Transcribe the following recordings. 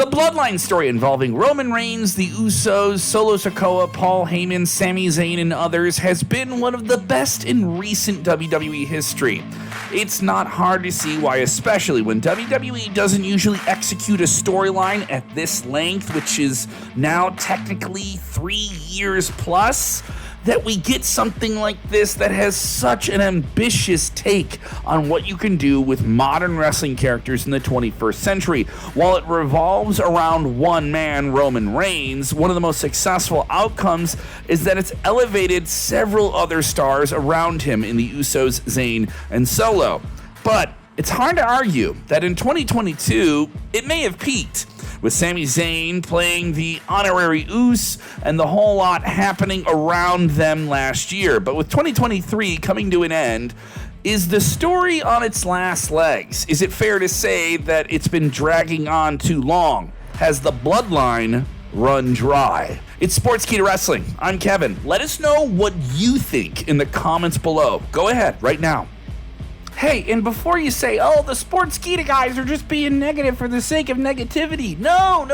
The Bloodline story involving Roman Reigns, the Usos, Solo Sikoa, Paul Heyman, Sami Zayn, and others has been one of the best in recent WWE history. It's not hard to see why, especially when WWE doesn't usually execute a storyline at this length, which is now technically 3 years plus, that we get something like this that has such an ambitious take on what you can do with modern wrestling characters in the 21st century. While it revolves around one man, Roman Reigns, one of the most successful outcomes is that it's elevated several other stars around him in the Usos, Zayn, and Solo. But it's hard to argue that in 2022, it may have peaked, with Sami Zayn playing the honorary Us and the whole lot happening around them last year. But with 2023 coming to an end, is the story on its last legs? Is it fair to say that it's been dragging on too long? Has the bloodline run dry? It's Sportskeeda Wrestling. I'm Kevin. Let us know what you think in the comments below. Go ahead right now. Hey, and before you say, oh, the Sportskeeda guys are just being negative for the sake of negativity. No.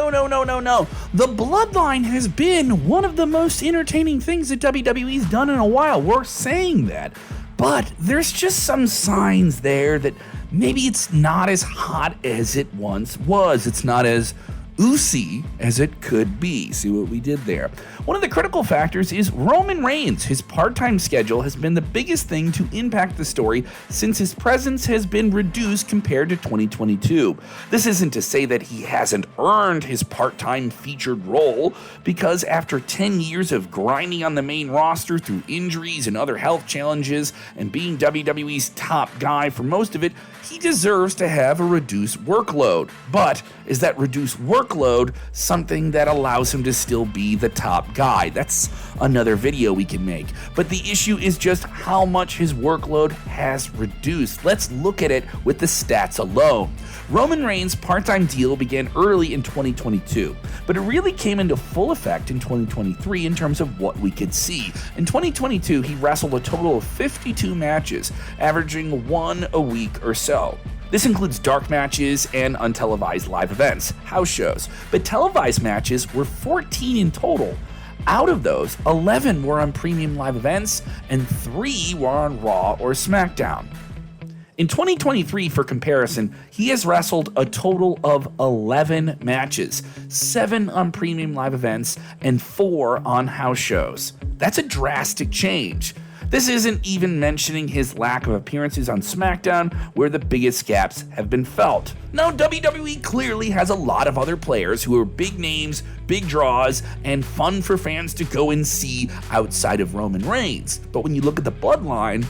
The Bloodline has been one of the most entertaining things that WWE's done in a while. We're saying that. But there's just some signs there that maybe it's not as hot as it once was. It's not as Usy as it could be. See what we did there? One of the critical factors is Roman Reigns. His part-time schedule has been the biggest thing to impact the story since his presence has been reduced compared to 2022. This isn't to say that he hasn't earned his part-time featured role, because after 10 years of grinding on the main roster through injuries and other health challenges and being WWE's top guy for most of it, he deserves to have a reduced workload. But is that reduced workload something that allows him to still be the top guy? That's another video we can make. But the issue is just how much his workload has reduced. Let's look at it with the stats alone. Roman Reigns' part-time deal began early in 2022, but it really came into full effect in 2023 in terms of what we could see. In 2022, he wrestled a total of 52 matches, averaging one a week or so. This includes dark matches and untelevised live events, house shows, but televised matches were 14 in total. Out of those, 11 were on premium live events and 3 were on Raw or SmackDown. In 2023, for comparison, he has wrestled a total of 11 matches, 7 on premium live events and 4 on house shows. That's a drastic change. This isn't even mentioning his lack of appearances on SmackDown, where the biggest gaps have been felt. Now, WWE clearly has a lot of other players who are big names, big draws, and fun for fans to go and see outside of Roman Reigns. But when you look at the Bloodline,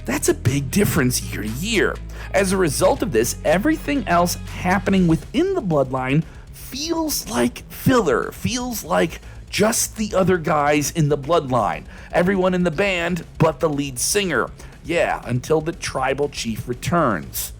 that's a big difference year to year. As a result of this, everything else happening within the Bloodline feels like filler, feels like just the other guys in the Bloodline. Everyone in the band but the lead singer. Yeah, until the tribal chief returns.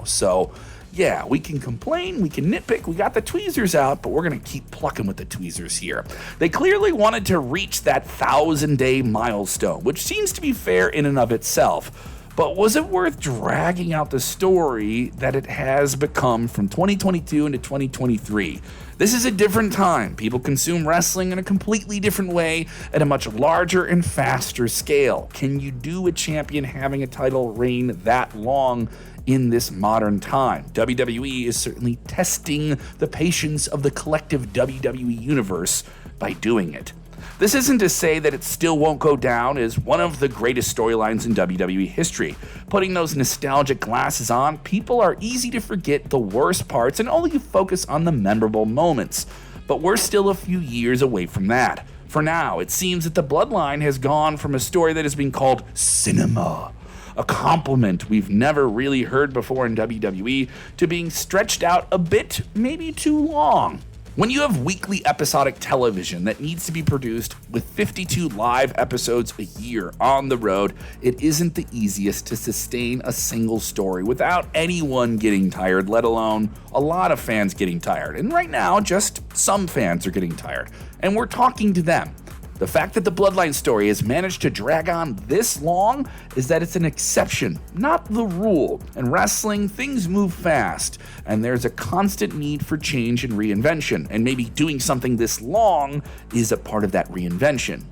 So, yeah, we can complain, we can nitpick, we got the tweezers out, but we're going to keep plucking with the tweezers here. They clearly wanted to reach that 1,000-day milestone, which seems to be fair in and of itself. But was it worth dragging out the story that it has become from 2022 into 2023? This is a different time. People consume wrestling in a completely different way at a much larger and faster scale. Can you do a champion having a title reign that long in this modern time? WWE is certainly testing the patience of the collective WWE universe by doing it. This isn't to say that it still won't go down as one of the greatest storylines in WWE history. Putting those nostalgic glasses on, people are easy to forget the worst parts and only focus on the memorable moments. But we're still a few years away from that. For now, it seems that the Bloodline has gone from a story that has been called cinema, a compliment we've never really heard before in WWE, to being stretched out a bit, maybe too long. When you have weekly episodic television that needs to be produced with 52 live episodes a year on the road, it isn't the easiest to sustain a single story without anyone getting tired, let alone a lot of fans getting tired. And right now, just some fans are getting tired. And we're talking to them. The fact that the Bloodline story has managed to drag on this long is that it's an exception, not the rule. In wrestling, things move fast, and there's a constant need for change and reinvention, and maybe doing something this long is a part of that reinvention.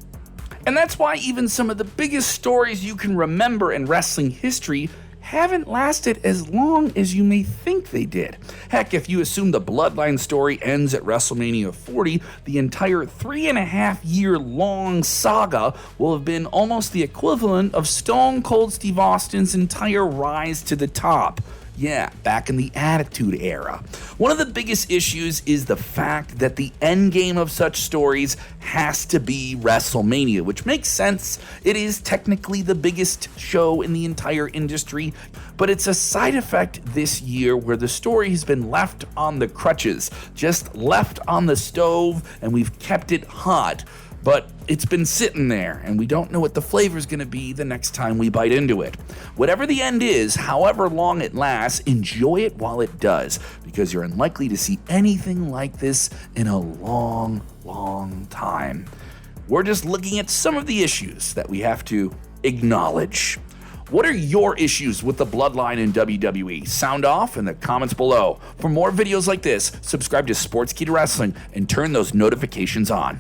And that's why even some of the biggest stories you can remember in wrestling history haven't lasted as long as you may think they did. Heck, if you assume the Bloodline story ends at WrestleMania 40, the entire 3.5-year long saga will have been almost the equivalent of Stone Cold Steve Austin's entire rise to the top. Yeah, back in the Attitude Era. One of the biggest issues is the fact that the end game of such stories has to be WrestleMania, which makes sense. It is technically the biggest show in the entire industry, but it's a side effect this year where the story has been left on the crutches, just left on the stove, and we've kept it hot. But it's been sitting there, and we don't know what the flavor is going to be the next time we bite into it. Whatever the end is, however long it lasts, enjoy it while it does, because you're unlikely to see anything like this in a long, long time. We're just looking at some of the issues that we have to acknowledge. What are your issues with the Bloodline in WWE? Sound off in the comments below. For more videos like this, subscribe to Sportskeeda Wrestling and turn those notifications on.